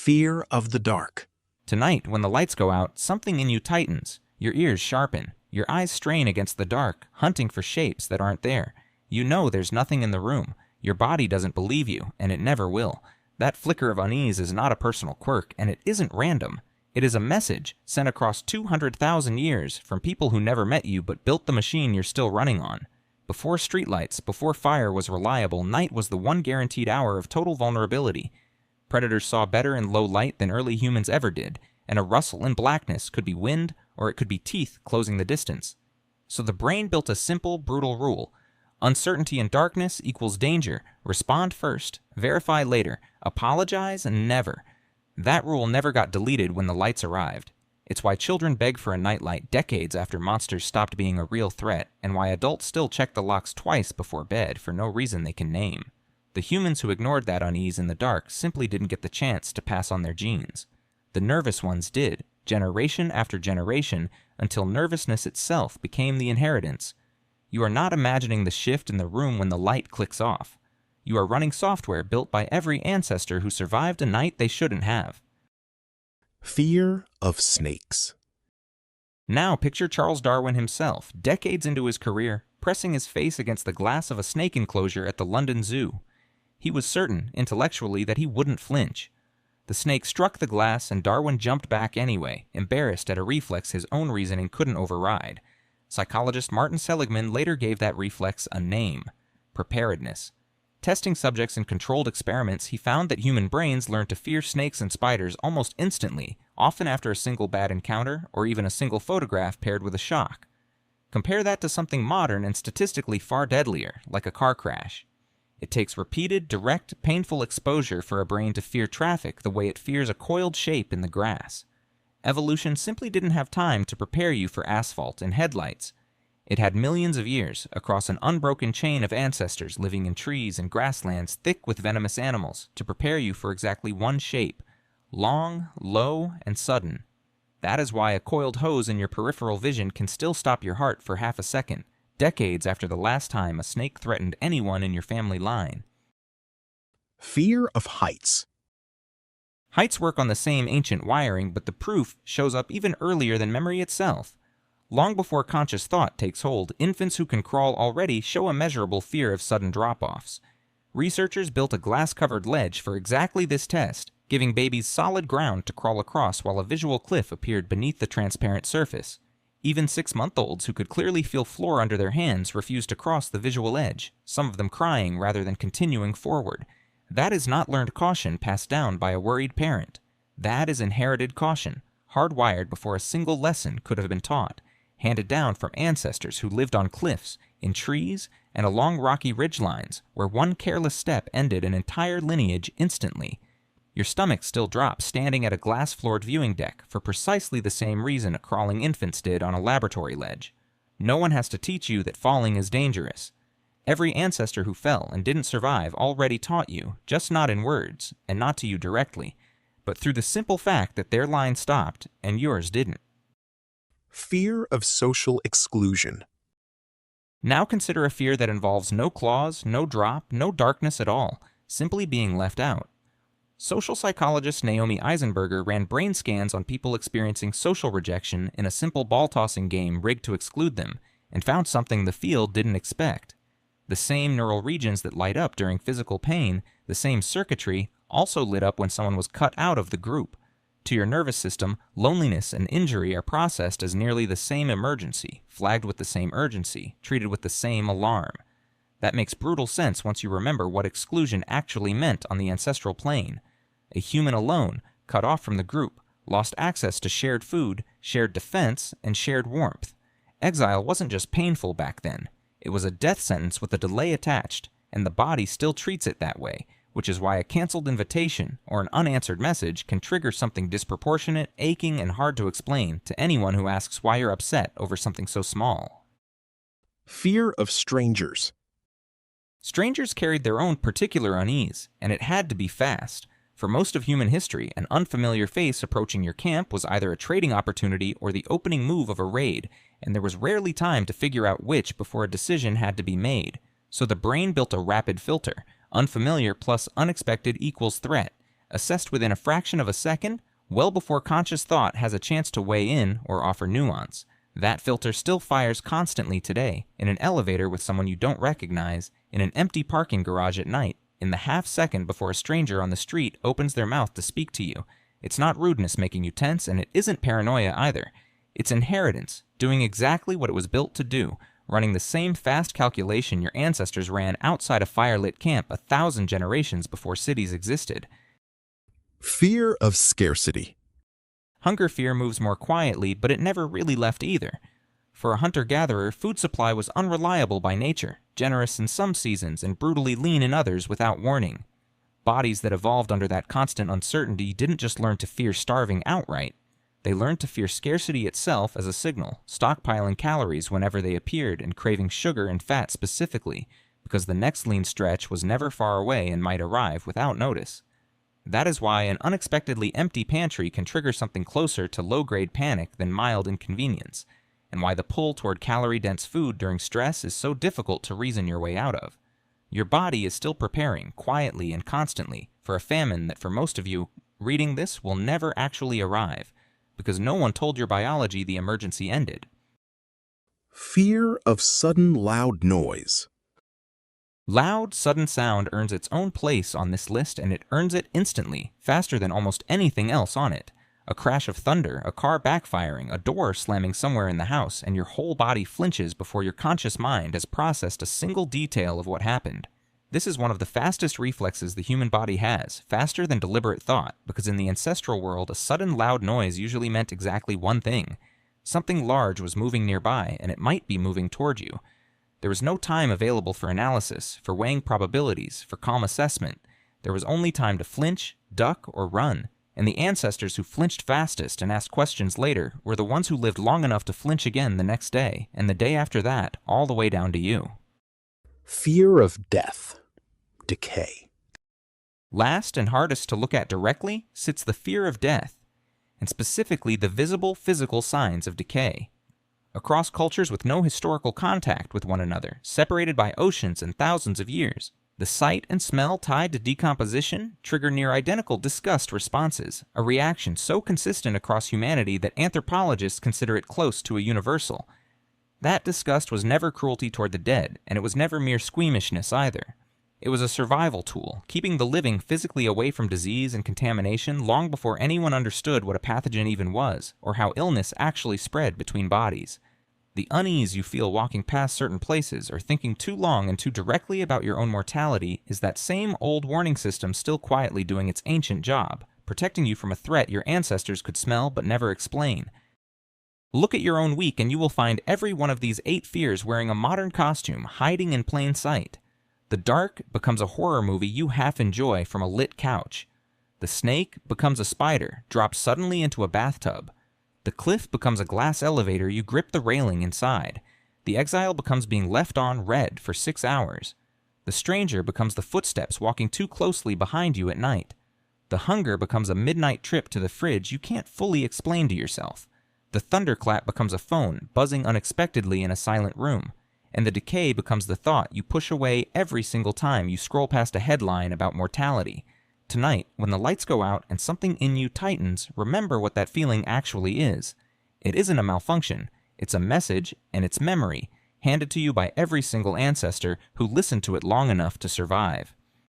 Fear of the dark. Tonight, when the lights go out, something in you tightens, your ears sharpen, your eyes strain against the dark, hunting for shapes that aren't there. You know there's nothing in the room. Your body doesn't believe you, and it never will. That flicker of unease is not a personal quirk, and it isn't random. It is a message sent across 200,000 years from people who never met you but built the machine you're still running on. Before streetlights, before fire was reliable, night was the one guaranteed hour of total vulnerability. Predators saw better in low light than early humans ever did, and a rustle in blackness could be wind or it could be teeth closing the distance. So the brain built a simple, brutal rule. Uncertainty in darkness equals danger. Respond first, verify later, apologize never. That rule never got deleted when the lights arrived. It's why children beg for a nightlight decades after monsters stopped being a real threat, and why adults still check the locks twice before bed for no reason they can name. The humans who ignored that unease in the dark simply didn't get the chance to pass on their genes. The nervous ones did, generation after generation, until nervousness itself became the inheritance. You are not imagining the shift in the room when the light clicks off. You are running software built by every ancestor who survived a night they shouldn't have. Fear of snakes. Now picture Charles Darwin himself, decades into his career, pressing his face against the glass of a snake enclosure at the London Zoo. He was certain, intellectually, that he wouldn't flinch. The snake struck the glass and Darwin jumped back anyway, embarrassed at a reflex his own reasoning couldn't override. Psychologist Martin Seligman later gave that reflex a name: Preparedness. Testing subjects in controlled experiments, he found that human brains learned to fear snakes and spiders almost instantly, often after a single bad encounter or even a single photograph paired with a shock. Compare that to something modern and statistically far deadlier, like a car crash. It takes repeated, direct, painful exposure for a brain to fear traffic the way it fears a coiled shape in the grass. Evolution simply didn't have time to prepare you for asphalt and headlights. It had millions of years across an unbroken chain of ancestors living in trees and grasslands thick with venomous animals to prepare you for exactly one shape: long, low, and sudden. That is why a coiled hose in your peripheral vision can still stop your heart for half a second, decades after the last time a snake threatened anyone in your family line. Fear of heights. Heights work on the same ancient wiring, but the proof shows up even earlier than memory itself. Long before conscious thought takes hold, infants who can crawl already show a measurable fear of sudden drop-offs. Researchers built a glass-covered ledge for exactly this test, giving babies solid ground to crawl across while a visual cliff appeared beneath the transparent surface. Even 6-month-olds who could clearly feel floor under their hands refused to cross the visual edge, some of them crying rather than continuing forward. That is not learned caution passed down by a worried parent. That is inherited caution, hardwired before a single lesson could have been taught, handed down from ancestors who lived on cliffs, in trees, and along rocky ridgelines where one careless step ended an entire lineage instantly. Your stomach still drops standing at a glass-floored viewing deck for precisely the same reason crawling infants did on a laboratory ledge. No one has to teach you that falling is dangerous. Every ancestor who fell and didn't survive already taught you, just not in words, and not to you directly, but through the simple fact that their line stopped and yours didn't. Fear of social exclusion. Now consider a fear that involves no claws, no drop, no darkness at all, simply being left out. Social psychologist Naomi Eisenberger ran brain scans on people experiencing social rejection in a simple ball-tossing game rigged to exclude them, and found something the field didn't expect. The same neural regions that light up during physical pain, the same circuitry, also lit up when someone was cut out of the group. To your nervous system, loneliness and injury are processed as nearly the same emergency, flagged with the same urgency, treated with the same alarm. That makes brutal sense once you remember what exclusion actually meant on the ancestral plane. A human alone, cut off from the group, lost access to shared food, shared defense, and shared warmth. Exile wasn't just painful back then. It was a death sentence with a delay attached, and the body still treats it that way, which is why a canceled invitation or an unanswered message can trigger something disproportionate, aching, and hard to explain to anyone who asks why you're upset over something so small. Fear of strangers. Strangers carried their own particular unease, and it had to be fast. For most of human history, an unfamiliar face approaching your camp was either a trading opportunity or the opening move of a raid, and there was rarely time to figure out which before a decision had to be made. So the brain built a rapid filter. Unfamiliar plus unexpected equals threat. assessed within a fraction of a second, well before conscious thought has a chance to weigh in or offer nuance. That filter still fires constantly today, in an elevator with someone you don't recognize, in an empty parking garage at night, in the half second before a stranger on the street opens their mouth to speak to you. It's not rudeness making you tense, and it isn't paranoia either. It's inheritance, doing exactly what it was built to do, running the same fast calculation your ancestors ran outside a firelit camp 1,000 generations before cities existed. Fear of scarcity. Hunger fear moves more quietly, but it never really left either. For a hunter-gatherer, food supply was unreliable by nature, generous in some seasons and brutally lean in others without warning. Bodies that evolved under that constant uncertainty didn't just learn to fear starving outright. They learned to fear scarcity itself as a signal, stockpiling calories whenever they appeared and craving sugar and fat specifically, because the next lean stretch was never far away and might arrive without notice. That is why an unexpectedly empty pantry can trigger something closer to low-grade panic than mild inconvenience, and why the pull toward calorie-dense food during stress is so difficult to reason your way out of. Your body is still preparing, quietly and constantly, for a famine that for most of you, reading this, will never actually arrive, because no one told your biology the emergency ended. Fear of sudden loud noise. Loud, sudden sound earns its own place on this list, and it earns it instantly, faster than almost anything else on it. A crash of thunder, a car backfiring, a door slamming somewhere in the house, and your whole body flinches before your conscious mind has processed a single detail of what happened. This is one of the fastest reflexes the human body has, faster than deliberate thought, because in the ancestral world, a sudden loud noise usually meant exactly one thing. Something large was moving nearby, and it might be moving toward you. There was no time available for analysis, for weighing probabilities, for calm assessment. There was only time to flinch, duck, or run. And the ancestors who flinched fastest and asked questions later were the ones who lived long enough to flinch again the next day, and the day after that, all the way down to you. Fear of death. Decay. Last and hardest to look at directly sits the fear of death, and specifically the visible physical signs of decay. Across cultures with no historical contact with one another, separated by oceans and thousands of years, the sight and smell tied to decomposition trigger near-identical disgust responses, a reaction so consistent across humanity that anthropologists consider it close to a universal. That disgust was never cruelty toward the dead, and it was never mere squeamishness either. It was a survival tool, keeping the living physically away from disease and contamination long before anyone understood what a pathogen even was, or how illness actually spread between bodies. The unease you feel walking past certain places or thinking too long and too directly about your own mortality is that same old warning system still quietly doing its ancient job, protecting you from a threat your ancestors could smell but never explain. Look at your own week and you will find every one of these 8 fears wearing a modern costume, hiding in plain sight. The dark becomes a horror movie you half enjoy from a lit couch. The snake becomes a spider, dropped suddenly into a bathtub. The cliff becomes a glass elevator you grip the railing inside. The exile becomes being left on red for 6 hours. The stranger becomes the footsteps walking too closely behind you at night. The hunger becomes a midnight trip to the fridge you can't fully explain to yourself. The thunderclap becomes a phone buzzing unexpectedly in a silent room. And the decay becomes the thought you push away every single time you scroll past a headline about mortality. Tonight, when the lights go out and something in you tightens, remember what that feeling actually is. It isn't a malfunction. It's a message, and it's memory, handed to you by every single ancestor who listened to it long enough to survive.